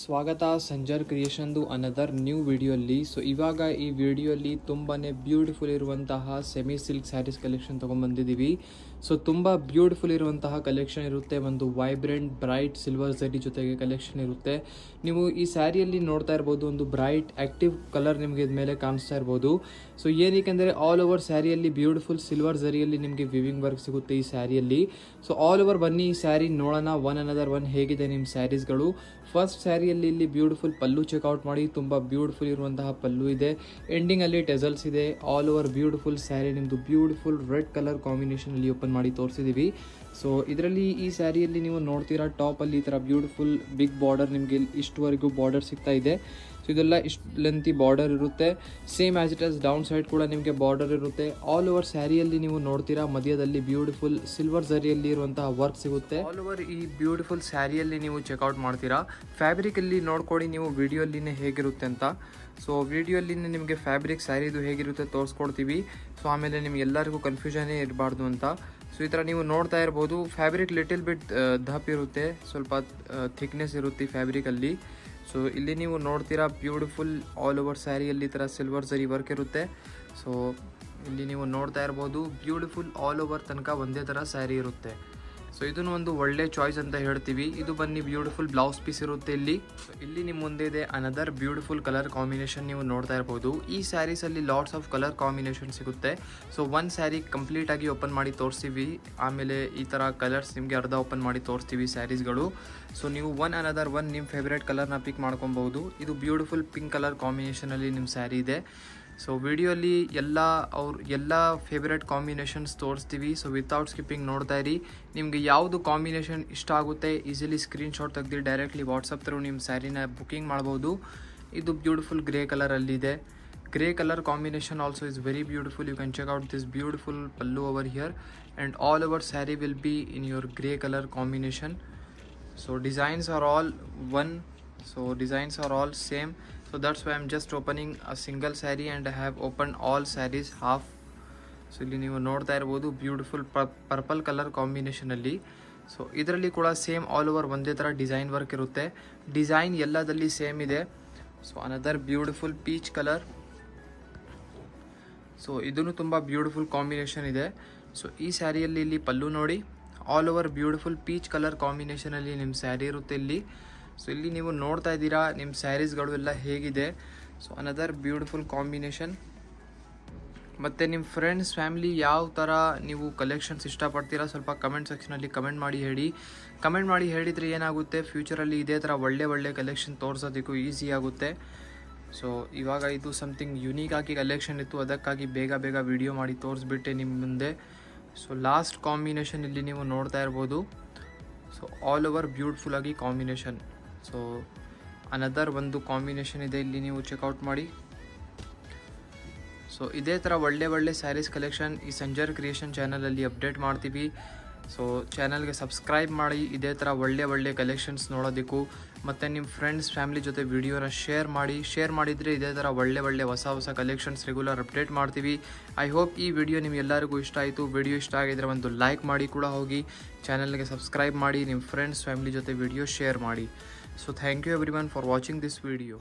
ಸ್ವಾಗತ ಸಂಜರ್ ಕ್ರಿಯೇಷನ್ದು ಅನದರ್ ನ್ಯೂ ವಿಡಿಯೋಲಿ. ಸೊ ಇವಾಗ ಈ ವಿಡಿಯೋಲಿ ತುಂಬಾ ಬ್ಯೂಟಿಫುಲ್ ಇರುವಂತಹ ಸೆಮಿ ಸಿಲ್ಕ್ ಸ್ಯಾರೀಸ್ ಕಲೆಕ್ಷನ್ ತೊಗೊಂಡ್ಬಂದಿದ್ದೀವಿ. ಸೊ ತುಂಬ ಬ್ಯೂಟಿಫುಲ್ ಇರುವಂತಹ ಕಲೆಕ್ಷನ್ ಇರುತ್ತೆ. ಒಂದು ವೈಬ್ರೆಂಟ್ ಬ್ರೈಟ್ ಸಿಲ್ವರ್ ಝರಿ ಜೊತೆಗೆ ಕಲೆಕ್ಷನ್ ಇರುತ್ತೆ. ನೀವು ಈ ಸ್ಯಾರಿಯಲ್ಲಿ ನೋಡ್ತಾ ಇರ್ಬೋದು, ಒಂದು ಬ್ರೈಟ್ ಆಕ್ಟಿವ್ ಕಲರ್ ನಿಮಗೆ ಇದ್ಮೇಲೆ ಕಾಣಿಸ್ತಾ ಇರ್ಬೋದು. ಸೊ ಏನಕ್ಕೆಂದರೆ ಆಲ್ ಓವರ್ ಸ್ಯಾರಿಯಲ್ಲಿ ಬ್ಯೂಟಿಫುಲ್ ಸಿಲ್ವರ್ ಝರಿಯಲ್ಲಿ ನಿಮಗೆ ವಿವಿಂಗ್ ವರ್ಕ್ ಸಿಗುತ್ತೆ ಈ ಸ್ಯಾರಿಯಲ್ಲಿ. ಸೊ ಆಲ್ ಓವರ್ ಬನ್ನಿ ಈ ಸ್ಯಾರಿ ನೋಡೋಣ ಒನ್ ಅನದರ್ ಒನ್ ಹೇಗಿದೆ ನಿಮ್ಮ ಸ್ಯಾರೀಸ್ಗಳು. ಫಸ್ಟ್ ಸ್ಯಾರಿಯಲ್ಲಿ ಇಲ್ಲಿ ಬ್ಯೂಟಿಫುಲ್ ಪಲ್ಲು ಚೆಕ್ಔಟ್ ಮಾಡಿ, ತುಂಬ ಬ್ಯೂಟಿಫುಲ್ ಇರುವಂತಹ ಪಲ್ಲು ಇದೆ. ಎಂಡಿಂಗಲ್ಲಿ ಟೆಸಲ್ಸ್ ಇದೆ. ಆಲ್ ಓವರ್ ಬ್ಯೂಟಿಫುಲ್ ಸ್ಯಾರಿ ನಿಮ್ಮದು ಬ್ಯೂಟಿಫುಲ್ ರೆಡ್ ಕಲರ್ ಕಾಂಬಿನೇಷನಲ್ಲಿ ಓಪನ್ ಮಾಡಿ ತೋರಿಸಿದ್ದೀವಿ. ಸೊ ಇದರಲ್ಲಿ ಈ ಸ್ಯಾರಿಯಲ್ಲಿ ನೀವು ನೋಡ್ತೀರಾ ಟಾಪಲ್ಲಿ ಈ ಥರ ಬ್ಯೂಟಿಫುಲ್ ಬಿಗ್ ಬಾರ್ಡರ್ ನಿಮಗೆ ಇಷ್ಟುವರೆಗೂ ಬಾರ್ಡರ್ ಸಿಗ್ತಾ ಇದೆ. ಸೊ ಇದೆಲ್ಲ ಇಷ್ಟು ಲೆಂತಿ ಬಾರ್ಡರ್ ಇರುತ್ತೆ. Same as it as down side ಕೂಡ ನಿಮಗೆ ಬಾರ್ಡರ್ ಇರುತ್ತೆ. ಆಲ್ ಓವರ್ ಸ್ಯಾರಿಯಲ್ಲಿ ನೀವು ನೋಡ್ತೀರಾ ಮಧ್ಯದಲ್ಲಿ ಬ್ಯೂಟಿಫುಲ್ ಸಿಲ್ವರ್ ಝರಿಯಲ್ಲಿ ಇರುವಂತಹ ವರ್ಕ್ ಸಿಗುತ್ತೆ. ಆಲ್ ಓವರ್ ಈ ಬ್ಯೂಟಿಫುಲ್ ಸ್ಯಾರಿಯಲ್ಲಿ ನೀವು ಚೆಕ್ಔಟ್ ಮಾಡ್ತೀರಾ. ಫ್ಯಾಬ್ರಿಕಲ್ಲಿ ನೋಡ್ಕೊಳ್ಳಿ ನೀವು ವಿಡಿಯೋಲಿನೇ ಹೇಗಿರುತ್ತೆ ಅಂತ. ಸೊ ವಿಡಿಯೋಲಿನೇ ನಿಮಗೆ ಫ್ಯಾಬ್ರಿಕ್ ಸ್ಯಾರಿದು ಹೇಗಿರುತ್ತೆ ತೋರಿಸ್ಕೊಡ್ತೀವಿ. ಸೊ ಆಮೇಲೆ ನಿಮ್ಗೆ ಎಲ್ಲರಿಗೂ ಕನ್ಫ್ಯೂಷನೇ ಇರಬಾರ್ದು ಅಂತ. ಸೊ ಈ ಥರ ನೀವು ನೋಡ್ತಾ ಇರ್ಬೋದು, ಫ್ಯಾಬ್ರಿಕ್ ಲಿಟಿಲ್ ಬಿಟ್ ದಪ್ ಇರುತ್ತೆ, ಸ್ವಲ್ಪ ಥಿಕ್ನೆಸ್ ಇರುತ್ತೆ ಫ್ಯಾಬ್ರಿಕಲ್ಲಿ. ಸೊ ಇಲ್ಲಿ ನೀವು ನೋಡ್ತೀರಾ ಬ್ಯೂಟಿಫುಲ್ ಆಲ್ ಓವರ್ ಸ್ಯಾರಿಯಲ್ಲಿ ಈ ಥರ ಸಿಲ್ವರ್ ಝರಿ ವರ್ಕ್ ಇರುತ್ತೆ. ಸೊ ಇಲ್ಲಿ ನೀವು ನೋಡ್ತಾ ಇರ್ಬೋದು ಬ್ಯೂಟಿಫುಲ್ ಆಲ್ ಓವರ್ ತನಕ ಒಂದೇ ಥರ ಸ್ಯಾರಿ ಇರುತ್ತೆ. ಸೊ ಇದನ್ನು ಒಂದು ಒಳ್ಳೆ ಚಾಯ್ಸ್ ಅಂತ ಹೇಳ್ತೀವಿ. ಇದು ಬನ್ನಿ ಬ್ಯೂಟಿಫುಲ್ ಬ್ಲೌಸ್ ಪೀಸ್ ಇರುತ್ತೆ ಇಲ್ಲಿ. ಇಲ್ಲಿ ನಿಮ್ಮ ಮುಂದೆ ಇದೆ ಅನದರ್ ಬ್ಯೂಟಿಫುಲ್ ಕಲರ್ ಕಾಂಬಿನೇಷನ್ ನೀವು ನೋಡ್ತಾ ಇರ್ಬೋದು. ಈ ಸ್ಯಾರೀಸಲ್ಲಿ ಲಾಟ್ಸ್ ಆಫ್ ಕಲರ್ ಕಾಂಬಿನೇಷನ್ ಸಿಗುತ್ತೆ. ಸೊ ಒಂದು ಸ್ಯಾರಿ ಕಂಪ್ಲೀಟಾಗಿ ಓಪನ್ ಮಾಡಿ ತೋರಿಸ್ತೀವಿ, ಆಮೇಲೆ ಈ ಥರ ಕಲರ್ಸ್ ನಿಮಗೆ ಅರ್ಧ ಓಪನ್ ಮಾಡಿ ತೋರಿಸ್ತೀವಿ ಸ್ಯಾರೀಸ್ಗಳು. ಸೊ ನೀವು ಒನ್ ಅನದರ್ ಒನ್ ನಿಮ್ಮ ಫೇವ್ರೇಟ್ ಕಲರ್ನ ಪಿಕ್ ಮಾಡ್ಕೊಬೋದು. ಇದು ಬ್ಯೂಟಿಫುಲ್ ಪಿಂಕ್ ಕಲರ್ ಕಾಂಬಿನೇಷನಲ್ಲಿ ನಿಮ್ಮ ಸ್ಯಾರಿ ಇದೆ. ಸೊ ವಿಡಿಯೋಲಿ ಎಲ್ಲ ಫೇವ್ರೇಟ್ ಕಾಂಬಿನೇಷನ್ಸ್ ತೋರಿಸ್ತೀವಿ. ಸೊ ವಿತೌಟ್ ಸ್ಕಿಪ್ಪಿಂಗ್ ನೋಡ್ತಾ ಇರಿ. ನಿಮಗೆ ಯಾವುದು ಕಾಂಬಿನೇಷನ್ ಇಷ್ಟ ಆಗುತ್ತೆ ಈಸಿಲಿ ಸ್ಕ್ರೀನ್ಶಾಟ್ ತೆಗೆದು ಡೈರೆಕ್ಟ್ಲಿ ವಾಟ್ಸಪ್ ಥ್ರೂ ನಿಮ್ಮ ಸ್ಯಾರಿನ ಬುಕಿಂಗ್ ಮಾಡ್ಬೋದು. ಇದು ಬ್ಯೂಟಿಫುಲ್ ಗ್ರೇ ಕಲರಲ್ಲಿದೆ. Grey colour combination also is very beautiful. You can check out this beautiful pallu over here and all over saree will be in your grey colour combination. So designs are all one. So designs are all same. So that's why I'm just opening a single saree and I have opened all sarees half. So ಇಲ್ಲಿ ನೀವು ನೋಡ್ತಾ ಇರ್ಬೋದು beautiful purple colour ಕಾಂಬಿನೇಷನಲ್ಲಿ. So ಇದರಲ್ಲಿ ಕೂಡ same all over ಒಂದೇ ಥರ design work ಇರುತ್ತೆ. Design ಎಲ್ಲದಲ್ಲಿ same ಇದೆ. So another beautiful peach colour. So ಇದನ್ನು ತುಂಬ ಬ್ಯೂಟಿಫುಲ್ ಕಾಂಬಿನೇಷನ್ ಇದೆ. ಸೊ ಈ ಸ್ಯಾರಿಯಲ್ಲಿ ಇಲ್ಲಿ ಪಲ್ಲು ನೋಡಿ, all over beautiful peach colour ಕಾಂಬಿನೇಷನಲ್ಲಿ ನಿಮ್ಮ ಸ್ಯಾರಿ ಇರುತ್ತೆ ಇಲ್ಲಿ. ಸೊ ಇಲ್ಲಿ ನೀವು ನೋಡ್ತಾ ಇದ್ದೀರಾ ನಿಮ್ಮ ಸ್ಯಾರೀಸ್ಗಳು ಎಲ್ಲ ಹೇಗಿದೆ. So another beautiful combination. ಮತ್ತು ನಿಮ್ಮ ಫ್ರೆಂಡ್ಸ್ ಫ್ಯಾಮಿಲಿ ಯಾವ ಥರ ನೀವು ಕಲೆಕ್ಷನ್ಸ್ ಇಷ್ಟಪಡ್ತೀರಾ ಸ್ವಲ್ಪ ಕಮೆಂಟ್ ಸೆಕ್ಷನಲ್ಲಿ ಕಮೆಂಟ್ ಮಾಡಿ ಹೇಳಿ. ಕಮೆಂಟ್ ಮಾಡಿ ಹೇಳಿದರೆ ಏನಾಗುತ್ತೆ, ಫ್ಯೂಚರಲ್ಲಿ ಇದೇ ಥರ ಒಳ್ಳೆ ಕಲೆಕ್ಷನ್ ತೋರಿಸೋದಕ್ಕೂ ಈಸಿ ಆಗುತ್ತೆ. ಸೊ ಇವಾಗ ಇದು ಸಮಥಿಂಗ್ ಯುನೀಕ್ ಆಗಿ ಕಲೆಕ್ಷನ್ ಇತ್ತು, ಅದಕ್ಕಾಗಿ ಬೇಗ ವಿಡಿಯೋ ಮಾಡಿ ತೋರಿಸ್ಬಿಟ್ಟೆ ನಿಮ್ಮ ಮುಂದೆ. ಸೊ ಲಾಸ್ಟ್ ಕಾಂಬಿನೇಷನ್ ಇಲ್ಲಿ ನೀವು ನೋಡ್ತಾ ಇರ್ಬೋದು. ಸೊ ಆಲ್ ಓವರ್ ಬ್ಯೂಟಿಫುಲ್ ಆಗಿ ಕಾಂಬಿನೇಷನ್. ಸೊ ಅನದರ್ ಒಂದು ಕಾಂಬಿನೇಷನ್ ಇದೆ ಇಲ್ಲಿ, ನೀವು ಚೆಕ್ಔಟ್ ಮಾಡಿ. ಸೊ ಇದೇ ಥರ ಒಳ್ಳೆ ಸ್ಯಾರೀಸ್ ಕಲೆಕ್ಷನ್ ಈ ಸಂಜರ್ ಕ್ರಿಯೇಷನ್ ಚಾನಲಲ್ಲಿ ಅಪ್ಡೇಟ್ ಮಾಡ್ತೀವಿ. ಸೊ ಚಾನಲ್ಗೆ ಸಬ್ಸ್ಕ್ರೈಬ್ ಮಾಡಿ ಇದೇ ಥರ ಒಳ್ಳೆ ಕಲೆಕ್ಷನ್ಸ್ ನೋಡೋದಕ್ಕೂ. ಮತ್ತು ನಿಮ್ಮ ಫ್ರೆಂಡ್ಸ್ ಫ್ಯಾಮಿಲಿ ಜೊತೆ ವಿಡಿಯೋನ ಶೇರ್ ಮಾಡಿದರೆ ಇದೇ ಥರ ಒಳ್ಳೆ ಹೊಸ ಕಲೆಕ್ಷನ್ಸ್ ರೆಗ್ಯುಲರ್ ಅಪ್ಡೇಟ್ ಮಾಡ್ತೀವಿ. ಐ ಹೋಪ್ ಈ ವಿಡಿಯೋ ನಿಮ್ಗೆಲ್ಲರಿಗೂ ಇಷ್ಟ ಆಯಿತು. ವಿಡಿಯೋ ಇಷ್ಟ ಆಗಿದ್ರೆ ಒಂದು ಲೈಕ್ ಮಾಡಿ ಕೂಡ ಹೋಗಿ, ಚಾನಲ್ಗೆ ಸಬ್ಸ್ಕ್ರೈಬ್ ಮಾಡಿ, ನಿಮ್ಮ ಫ್ರೆಂಡ್ಸ್ ಫ್ಯಾಮಿಲಿ ಜೊತೆ ವಿಡಿಯೋ ಶೇರ್ ಮಾಡಿ. So thank you everyone for watching this video.